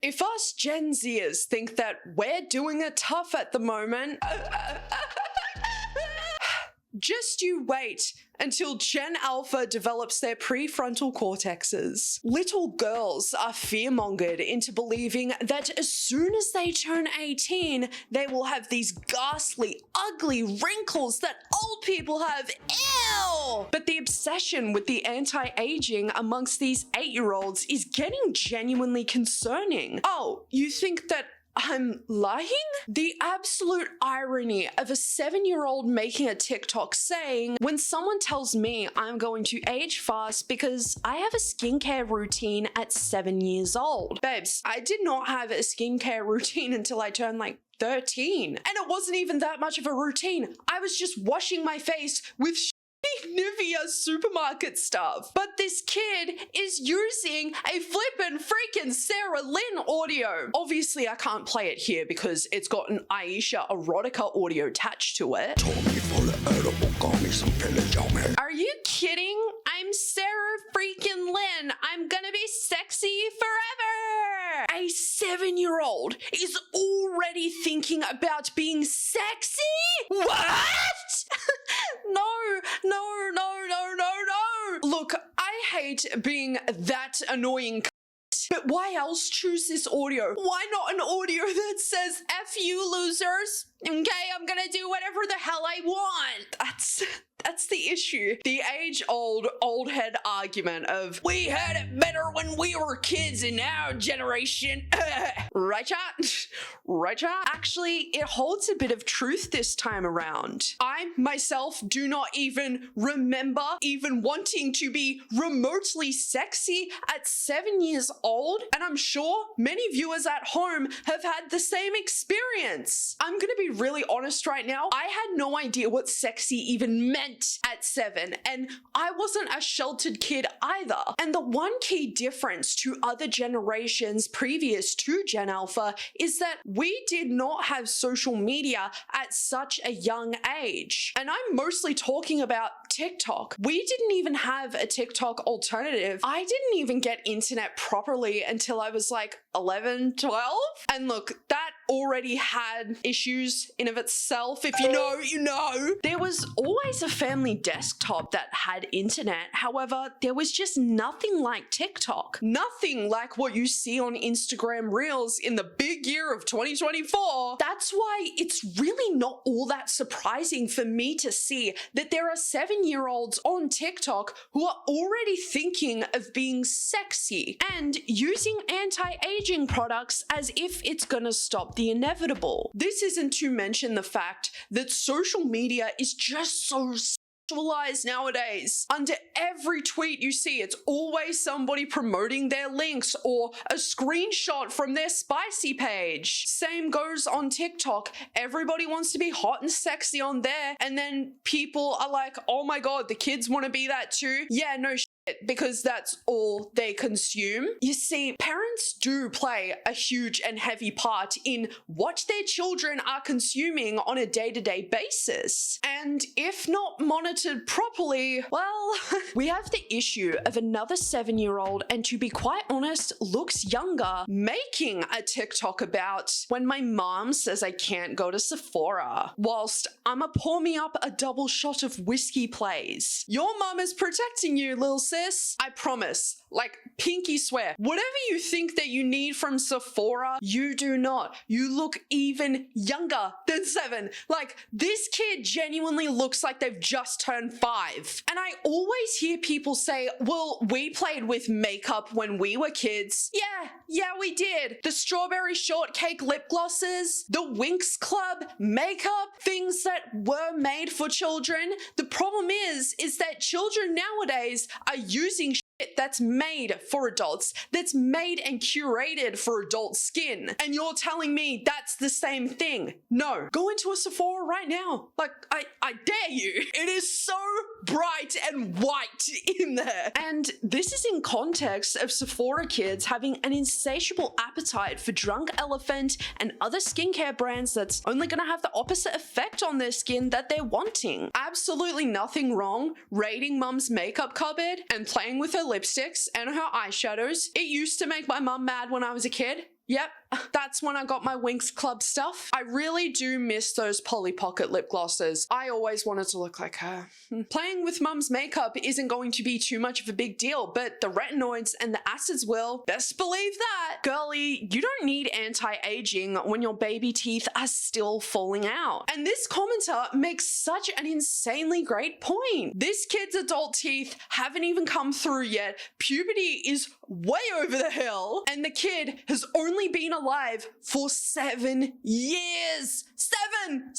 If us Gen Zers think that we're doing it tough at the moment, just you wait until Gen Alpha develops their prefrontal cortexes. Little girls are fearmongered into believing that as soon as they turn 18, they will have these ghastly, ugly wrinkles that old people have. Ew! But the obsession with the anti-aging amongst these 8-year-olds is getting genuinely concerning. Oh, you think that I'm lying? The absolute irony of a 7-year-old making a TikTok saying, when someone tells me I'm going to age fast because I have a skincare routine at 7 years old. Babes, I did not have a skincare routine until I turned like 13. And it wasn't even that much of a routine. I was just washing my face with Nivea supermarket stuff. But this kid is using a flippin' freaking Sarah Lynn audio. Obviously, I can't play it here because it's got an Aisha erotica audio attached to it. Are you kidding? I'm Sarah freaking Lynn. I'm gonna be sexy forever. A 7-year-old is already thinking about being sexy? What? No. Look, I hate being that annoying, but why else choose this audio? Why not an audio that says, F you losers? Okay, I'm gonna do whatever the hell I want. That's the issue. The age-old, old head argument of, we had it better when we were kids in our generation. Right, chat? Right, chat? Actually, it holds a bit of truth this time around. I, myself, do not even remember even wanting to be remotely sexy at 7 years old, and I'm sure many viewers at home have had the same experience. I'm gonna be really honest right now. I had no idea what sexy even meant at 7, and I wasn't a sheltered kid either. And the one key difference to other generations previous to Gen Alpha is that we did not have social media at such a young age. And I'm mostly talking about TikTok. We didn't even have a TikTok alternative. I didn't even get internet properly until I was like 11, 12. And look, that already had issues in of itself. If you know, you know. There was always a family desktop that had internet. However, there was just nothing like TikTok. Nothing like what you see on Instagram Reels in the big year of 2024. That's why it's really not all that surprising for me to see that there are 7-year-olds on TikTok who are already thinking of being sexy and using anti-aging products as if it's gonna stop the inevitable. This isn't to mention the fact that social media is just so sexualized nowadays. Under every tweet you see, it's always somebody promoting their links or a screenshot from their spicy page. Same goes on TikTok. Everybody wants to be hot and sexy on there, and then people are like, oh my god, the kids want to be that too? Yeah, no shit, because that's all they consume. You see, parents do play a huge and heavy part in what their children are consuming on a day-to-day basis. And if not monitored properly, well, we have the issue of another 7-year-old, and to be quite honest, looks younger, making a TikTok about when my mom says I can't go to Sephora, whilst I'ma pour me up a double shot of whiskey plays. Your mom is protecting you, lil sis. I promise. Like, pinky swear. Whatever you think that you need from Sephora, you do not. You look even younger than 7. Like, this kid genuinely looks like they've just turned 5. And I always hear people say, well, we played with makeup when we were kids. Yeah, we did. The strawberry shortcake lip glosses, the Winx Club makeup, things that were made for children. The problem is that children nowadays are using that's made for adults, that's made and curated for adult skin. And you're telling me that's the same thing? No. Go into a Sephora right now. Like, I dare you. It is so bright and white in there. And this is in context of Sephora kids having an insatiable appetite for Drunk Elephant and other skincare brands that's only gonna have the opposite effect on their skin that they're wanting. Absolutely nothing wrong raiding mum's makeup cupboard and playing with her lipsticks and her eyeshadows. It used to make my mum mad when I was a kid. Yep, that's when I got my Winx Club stuff. I really do miss those Polly Pocket lip glosses. I always wanted to look like her. Playing with mum's makeup isn't going to be too much of a big deal, but the retinoids and the acids will. Best believe that. Girlie, you don't need anti-aging when your baby teeth are still falling out. And this commenter makes such an insanely great point. This kid's adult teeth haven't even come through yet. Puberty is way over the hill, and the kid has only been alive for 7 years. Seven!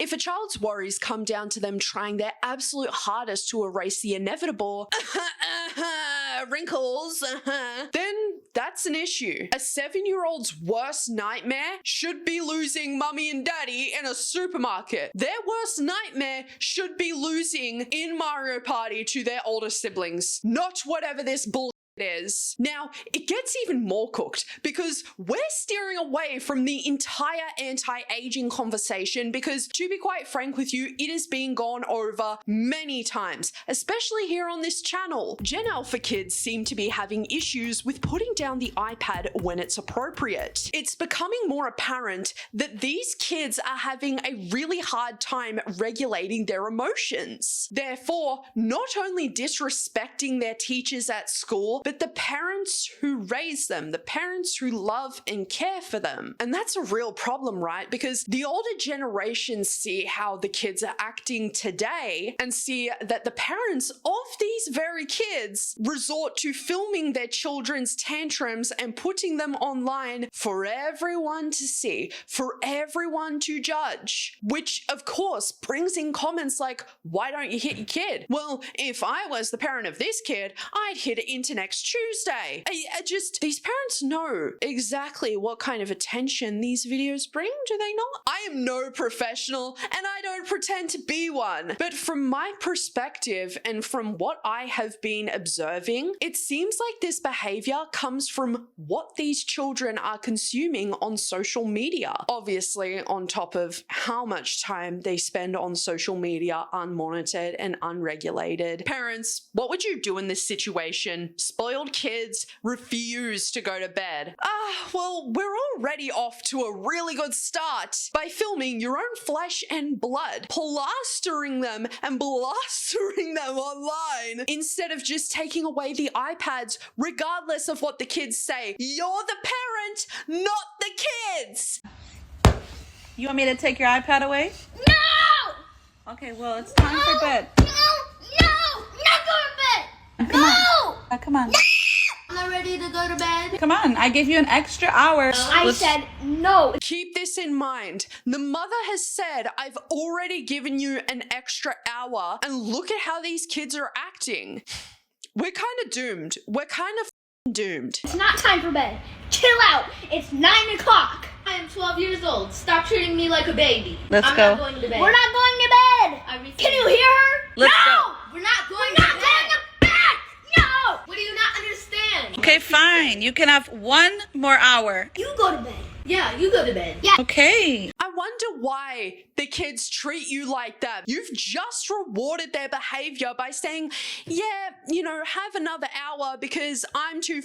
If a child's worries come down to them trying their absolute hardest to erase the inevitable wrinkles, then that's an issue. A 7-year-old's worst nightmare should be losing mummy and daddy in a supermarket. Their worst nightmare should be losing in Mario Party to their older siblings, not whatever this bull is. Now, it gets even more cooked because we're steering away from the entire anti-aging conversation because, to be quite frank with you, it is being gone over many times, especially here on this channel. Gen Alpha kids seem to be having issues with putting down the iPad when it's appropriate. It's becoming more apparent that these kids are having a really hard time regulating their emotions. Therefore, not only disrespecting their teachers at school, but the parents who raise them, the parents who love and care for them. And that's a real problem, right? Because the older generations see how the kids are acting today and see that the parents of these very kids resort to filming their children's tantrums and putting them online for everyone to see, for everyone to judge, which of course brings in comments like, why don't you hit your kid? Well, if I was the parent of this kid, I'd hit it into next Tuesday. These parents know exactly what kind of attention these videos bring, do they not? I am no professional and I don't pretend to be one, but from my perspective and from what I have been observing, it seems like this behavior comes from what these children are consuming on social media. Obviously, on top of how much time they spend on social media unmonitored and unregulated. Parents, what would you do in this situation? Spoiled kids refuse to go to bed. Well, we're already off to a really good start by filming your own flesh and blood, plastering them and blastering them online instead of just taking away the iPads regardless of what the kids say. You're the parent, not the kids. You want me to take your iPad away? No! Okay, well, it's time for bed. No! Not going to bed! No! Come on. I'm not ready to go to bed. Come on, I gave you an extra hour. I said no. Keep this in mind. The mother has said, I've already given you an extra hour, and look at how these kids are acting. We're kind of doomed. We're kind of doomed. It's not time for bed. Chill out. It's 9 o'clock. I am 12 years old. Stop treating me like a baby. Let's I'm go. not going to bed. We're not going to bed. Can you hear her? Let's no! go. We're not going to bed. No! What do you not understand? Okay, fine. You can have 1 more hour. You go to bed. Yeah, you go to bed. Yeah. Okay. I wonder why the kids treat you like that. You've just rewarded their behavior by saying, yeah, have another hour because I'm too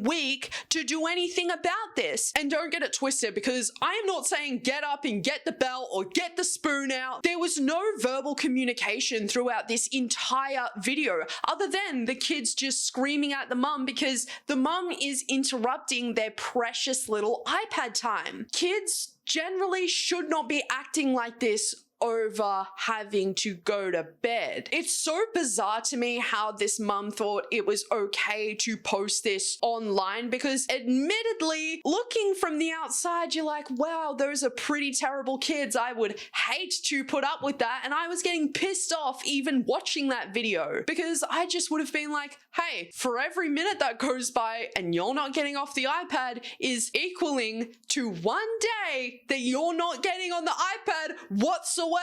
weak to do anything about this. And don't get it twisted, because I am not saying get up and get the belt or get the spoon out. There was no verbal communication throughout this entire video other than the kids just screaming at the mum because the mum is interrupting their precious little iPad time. Kids generally should not be acting like this over having to go to bed. It's so bizarre to me how this mum thought it was okay to post this online, because admittedly, looking from the outside, you're like, wow, those are pretty terrible kids. I would hate to put up with that. And I was getting pissed off even watching that video, because I just would have been like, hey, for every minute that goes by and you're not getting off the iPad is equaling to one day that you're not getting on the iPad whatsoever.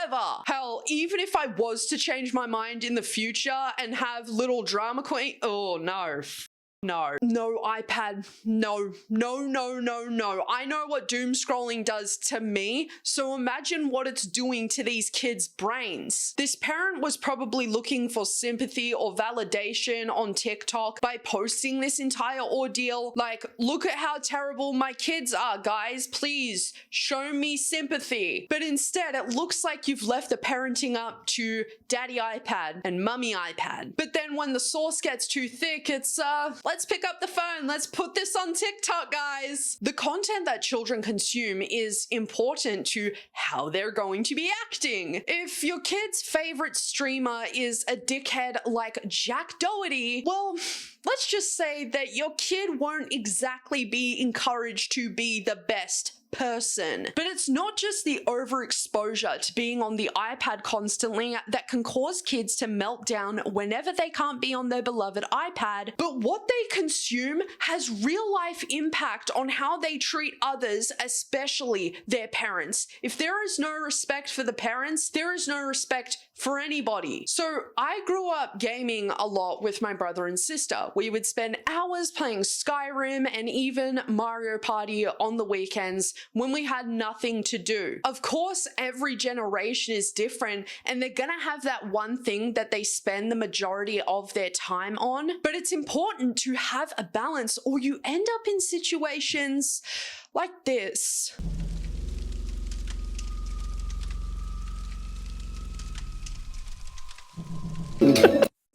Hell, even if I was to change my mind in the future and have little drama queen, oh no. No iPad. No. I know what doom scrolling does to me, so imagine what it's doing to these kids' brains. This parent was probably looking for sympathy or validation on TikTok by posting this entire ordeal. Like, look at how terrible my kids are, guys. Please show me sympathy. But instead, it looks like you've left the parenting up to daddy iPad and mummy iPad. But then when the sauce gets too thick, it's let's pick up the phone. Let's put this on TikTok, guys. The content that children consume is important to how they're going to be acting. If your kid's favorite streamer is a dickhead like Jack Doherty, well, let's just say that your kid won't exactly be encouraged to be the best person. But it's not just the overexposure to being on the iPad constantly that can cause kids to melt down whenever they can't be on their beloved iPad, but what they consume has real life impact on how they treat others, especially their parents. If there is no respect for the parents, there is no respect for anybody. So I grew up gaming a lot with my brother and sister. We would spend hours playing Skyrim and even Mario Party on the weekends when we had nothing to do. Of course, every generation is different and they're gonna have that one thing that they spend the majority of their time on, but it's important to have a balance or you end up in situations like this.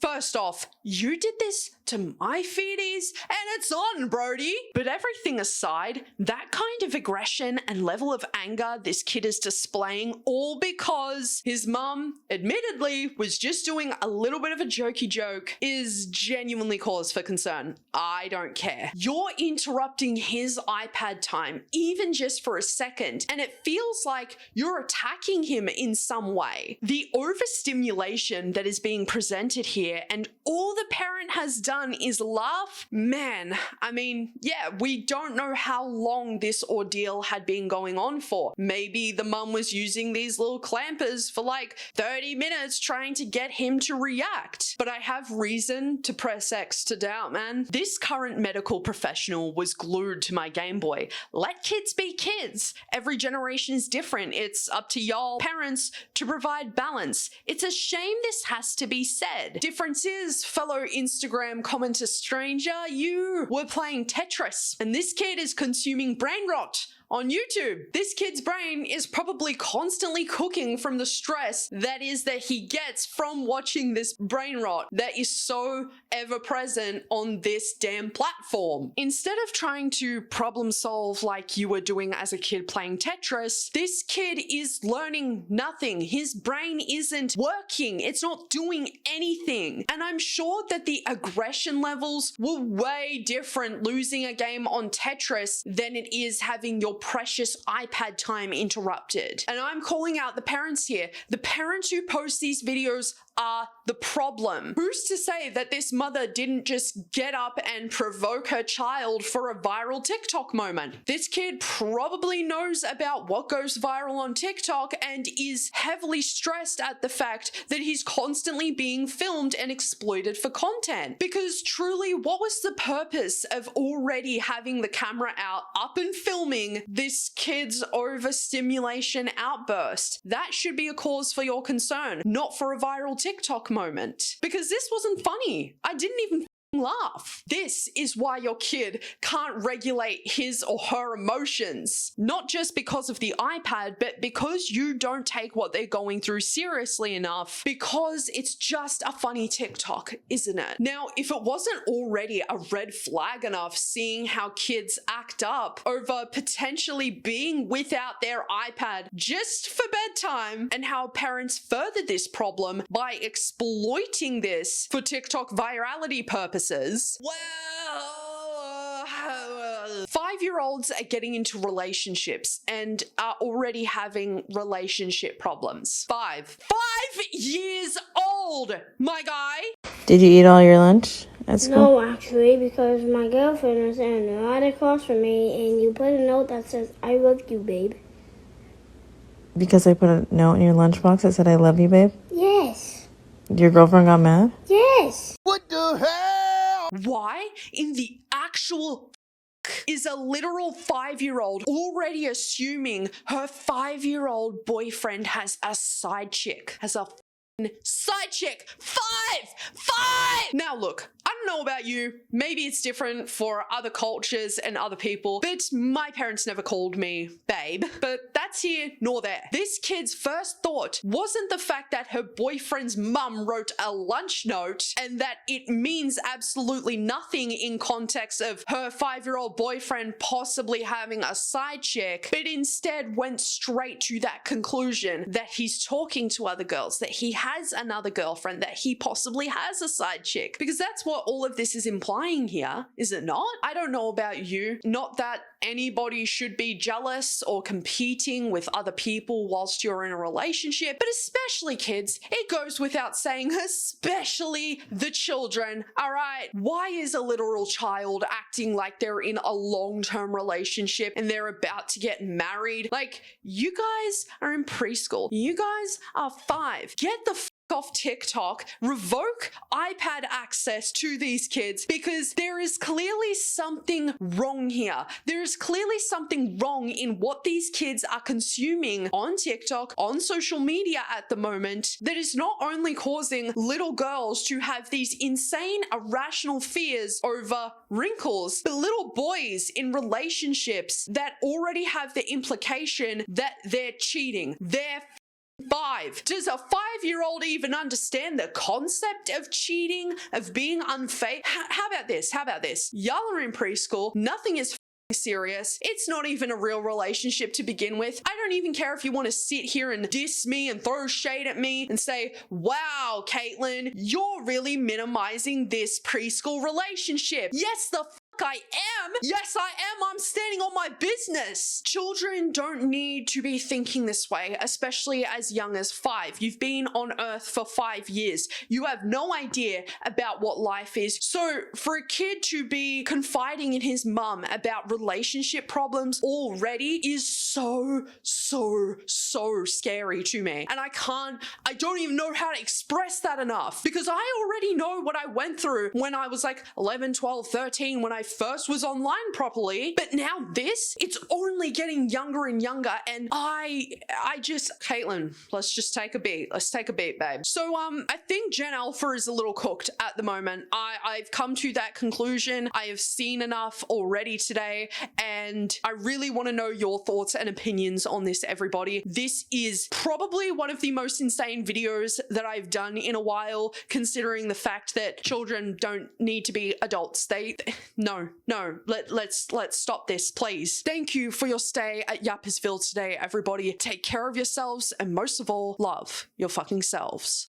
First off, you did this to my feeties and it's on, Brody. But everything aside, that kind of aggression and level of anger this kid is displaying, all because his mum admittedly was just doing a little bit of a jokey joke, is genuinely cause for concern. I don't care. You're interrupting his iPad time, even just for a second, and it feels like you're attacking him in some way. The overstimulation that is being presented here and all the parent has done is laugh. Man, I mean, yeah, we don't know how long this ordeal had been going on for. Maybe the mum was using these little clampers for like 30 minutes trying to get him to react. But I have reason to press X to doubt, man. This current medical professional was glued to my Game Boy. Let kids be kids. Every generation is different. It's up to y'all parents to provide balance. It's a shame this has to be said. Difference is, fellow Instagram commenter stranger, you were playing Tetris and this kid is consuming brain rot on YouTube. This kid's brain is probably constantly cooking from the stress that he gets from watching this brain rot that is so ever present on this damn platform. Instead of trying to problem solve like you were doing as a kid playing Tetris, this kid is learning nothing. His brain isn't working. It's not doing anything. And I'm sure that the aggression levels were way different losing a game on Tetris than it is having your precious iPad time interrupted. And I'm calling out the parents here. The parents who post these videos are the problem. Who's to say that this mother didn't just get up and provoke her child for a viral TikTok moment? This kid probably knows about what goes viral on TikTok and is heavily stressed at the fact that he's constantly being filmed and exploited for content. Because truly, what was the purpose of already having the camera out, up and filming this kid's overstimulation outburst? That should be a cause for your concern, not for a viral TikTok moment. Because this wasn't funny. I didn't even laugh. This is why your kid can't regulate his or her emotions. Not just because of the iPad, but because you don't take what they're going through seriously enough, because it's just a funny TikTok, isn't it? Now, if it wasn't already a red flag enough seeing how kids act up over potentially being without their iPad just for bedtime, and how parents furthered this problem by exploiting this for TikTok virality purposes, well, 5-year-olds are getting into relationships and are already having relationship problems. 5 years old, my guy. Did you eat all your lunch at school? No, actually, because my girlfriend was standing right across from me, and you put a note that says, "I love you, babe." Because I put a note in your lunchbox that said, "I love you, babe"? Yes. Your girlfriend got mad? Yes. What the hell? Why in the actual is a literal 5-year-old already assuming her 5-year-old boyfriend has a side chick, side chick? Five! Now look, I don't know about you, maybe it's different for other cultures and other people, but my parents never called me babe. But that's here nor there. This kid's first thought wasn't the fact that her boyfriend's mum wrote a lunch note and that it means absolutely nothing in context of her 5-year-old boyfriend possibly having a side chick, but instead went straight to that conclusion that he's talking to other girls, that he has another girlfriend, that he possibly has a side chick. Because that's what all of this is implying here, is it not? I don't know about you. Not that anybody should be jealous or competing with other people whilst you're in a relationship, but especially kids, it goes without saying, especially the children, all right? Why is a literal child acting like they're in a long-term relationship and they're about to get married? Like, you guys are in preschool. You guys are 5. Get the off TikTok, revoke iPad access to these kids, because there is clearly something wrong here. There is clearly something wrong in what these kids are consuming on TikTok, on social media at the moment, that is not only causing little girls to have these insane, irrational fears over wrinkles, but little boys in relationships that already have the implication that they're cheating. They're 5. Does a 5-year-old even understand the concept of cheating, of being unfaithful? How about this? Y'all are in preschool. Nothing is serious. It's not even a real relationship to begin with. I don't even care if you want to sit here and diss me and throw shade at me and say, wow, Caitlin, you're really minimizing this preschool relationship. Yes, the I am. Yes, I am. I'm standing on my business. Children don't need to be thinking this way, especially as young as 5. You've been on Earth for 5 years. You have no idea about what life is. So for a kid to be confiding in his mum about relationship problems already is so scary to me. And I don't even know how to express that enough, because I already know what I went through when I was like 11, 12, 13, when I first was online properly. But now it's only getting younger and younger, and I just, Caitlin, let's just take a beat. Let's take a beat, babe. So I think Gen Alpha is a little cooked at the moment. I've come to that conclusion. I have seen enough already today, and I really want to know your thoughts and opinions on this, everybody. This is probably one of the most insane videos that I've done in a while, considering the fact that children don't need to be adults. No, let's stop this, please. Thank you for your stay at Yappersville today, everybody. Take care of yourselves, and most of all, love your fucking selves.